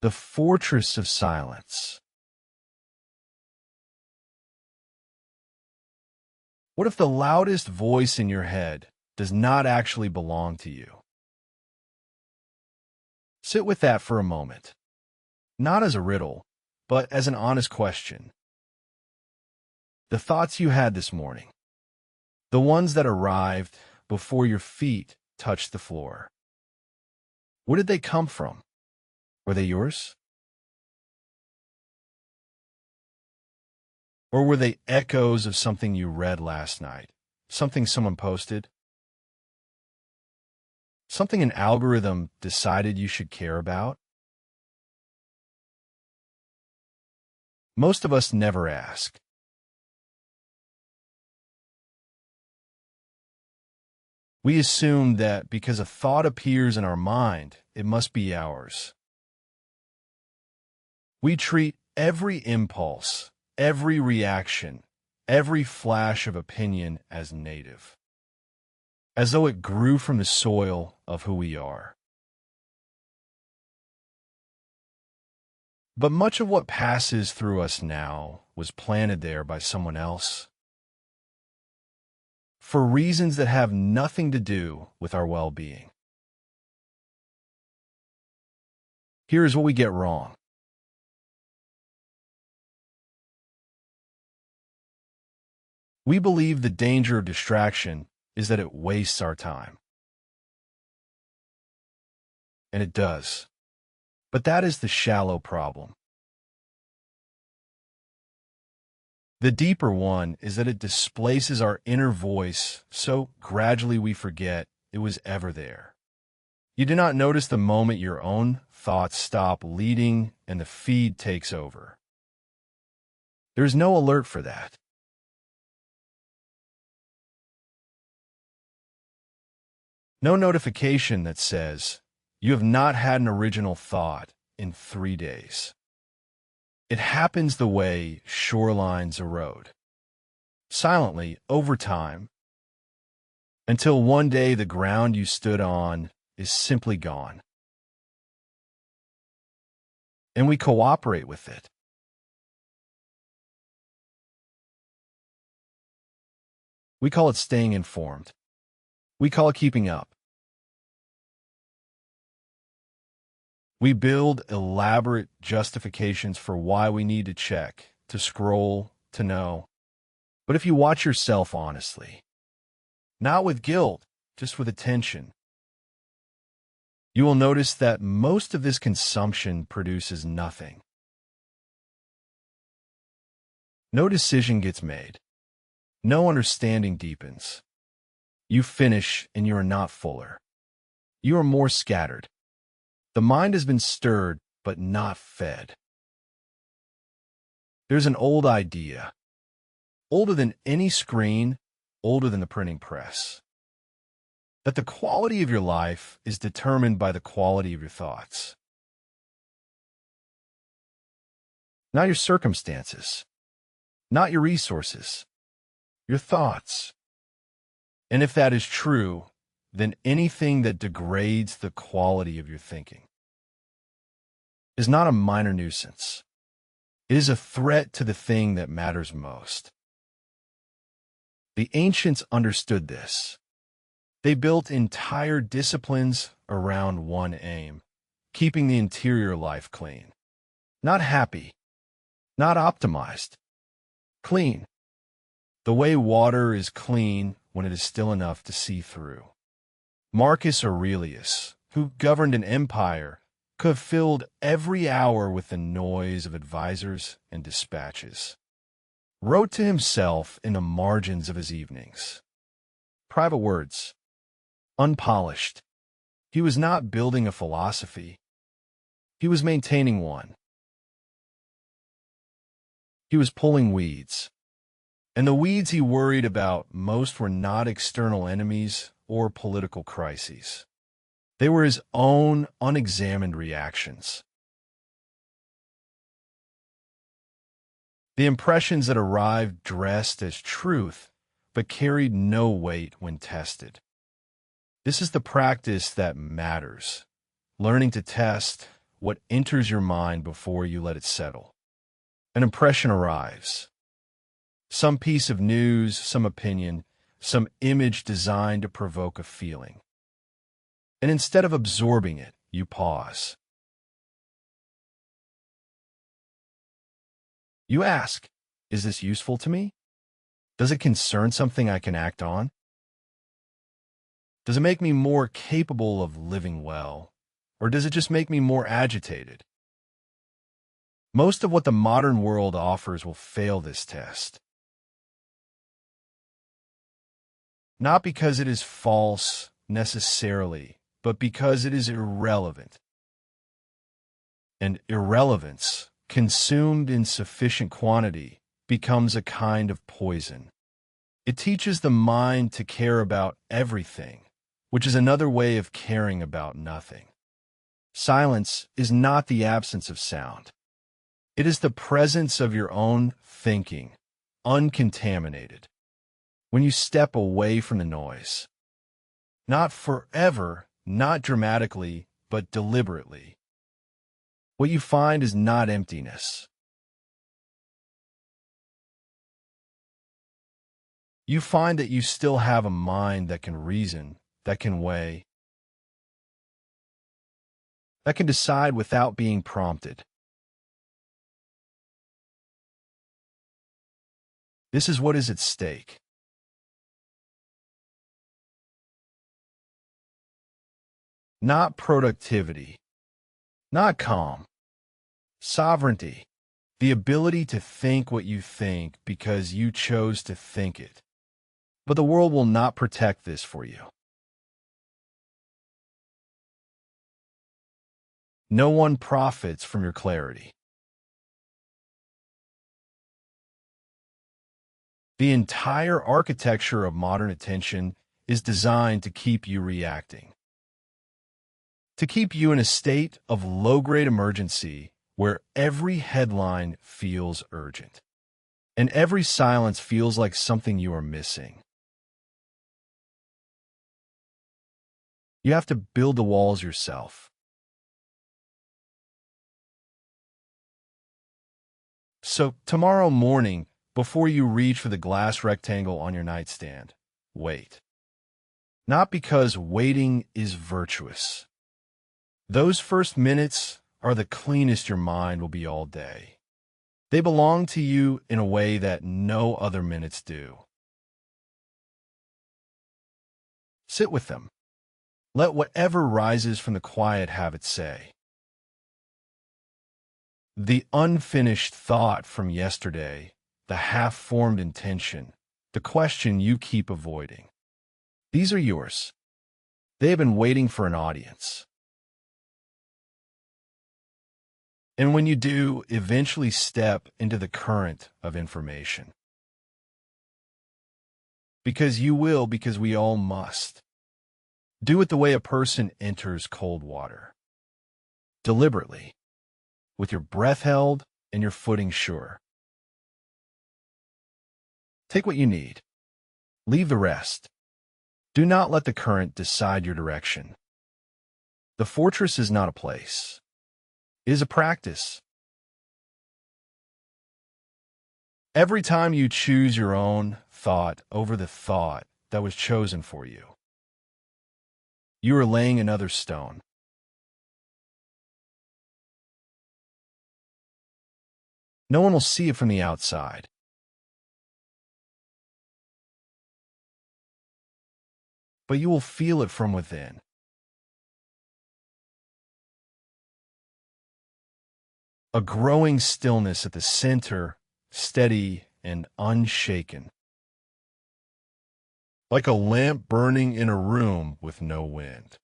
the fortress of silence. What if the loudest voice in your head does not actually belong to you? Sit with that for a moment, not as a riddle, but as an honest question. The thoughts you had this morning, the ones that arrived before your feet touched the floor, where did they come from? Were they yours? Or were they echoes of something you read last night, something someone posted? Something an algorithm decided you should care about? Most of us never ask. We assume that because a thought appears in our mind, it must be ours. We treat every impulse, every reaction, every flash of opinion as native, as though it grew from the soil of who we are. But much of what passes through us now was planted there by someone else, for reasons that have nothing to do with our well-being. Here's what we get wrong. We believe the danger of distraction is that it wastes our time. And it does. But that is the shallow problem. The deeper one is that it displaces our inner voice, so gradually we forget it was ever there. You do not notice the moment your own thoughts stop leading and the feed takes over. There is no alert for that. No notification that says, you have not had an original thought in 3 days. It happens the way shorelines erode, silently over time, until one day the ground you stood on is simply gone. And we cooperate with it. We call it staying informed. We call it keeping up. We build elaborate justifications for why we need to check, to scroll, to know. But if you watch yourself honestly, not with guilt, just with attention, you will notice that most of this consumption produces nothing. No decision gets made. No understanding deepens. You finish and you are not fuller. You are more scattered. The mind has been stirred, but not fed. There's an old idea, older than any screen, older than the printing press, that the quality of your life is determined by the quality of your thoughts. Not your circumstances, not your resources, your thoughts. And if that is true, then anything that degrades the quality of your thinking is not a minor nuisance. It is a threat to the thing that matters most. The ancients understood this. They built entire disciplines around one aim, keeping the interior life clean. Not happy, not optimized, clean. The way water is clean when it is still enough to see through. Marcus Aurelius, who governed an empire, could have filled every hour with the noise of advisors and dispatches, wrote to himself in the margins of his evenings. Private words, unpolished. He was not building a philosophy. He was maintaining one. He was pulling weeds. And the weeds he worried about most were not external enemies or political crises. They were his own unexamined reactions. The impressions that arrived dressed as truth, but carried no weight when tested. This is the practice that matters, learning to test what enters your mind before you let it settle. An impression arrives. Some piece of news, some opinion, some image designed to provoke a feeling. And instead of absorbing it, you pause. You ask, is this useful to me? Does it concern something I can act on? Does it make me more capable of living well? Or does it just make me more agitated? Most of what the modern world offers will fail this test. Not because it is false necessarily, but because it is irrelevant. And irrelevance, consumed in sufficient quantity, becomes a kind of poison. It teaches the mind to care about everything, which is another way of caring about nothing. Silence is not the absence of sound. It is the presence of your own thinking, uncontaminated. When you step away from the noise, not forever, not dramatically, but deliberately, what you find is not emptiness. You find that you still have a mind that can reason, that can weigh, that can decide without being prompted. This is what is at stake. Not productivity, not calm, sovereignty, the ability to think what you think because you chose to think it. But the world will not protect this for you. No one profits from your clarity. The entire architecture of modern attention is designed to keep you reacting. To keep you in a state of low-grade emergency where every headline feels urgent, and every silence feels like something you are missing. You have to build the walls yourself. So tomorrow morning, before you reach for the glass rectangle on your nightstand, wait. Not because waiting is virtuous. Those first minutes are the cleanest your mind will be all day. They belong to you in a way that no other minutes do. Sit with them. Let whatever rises from the quiet have its say. The unfinished thought from yesterday, the half-formed intention, the question you keep avoiding. These are yours. They have been waiting for an audience. And when you do, eventually step into the current of information. Because you will, because we all must. Do it the way a person enters cold water. Deliberately, with your breath held and your footing sure. Take what you need. Leave the rest. Do not let the current decide your direction. The fortress is not a place. It is a practice. Every time you choose your own thought over the thought that was chosen for you, you are laying another stone. No one will see it from the outside. But you will feel it from within. A growing stillness at the center, steady and unshaken. Like a lamp burning in a room with no wind.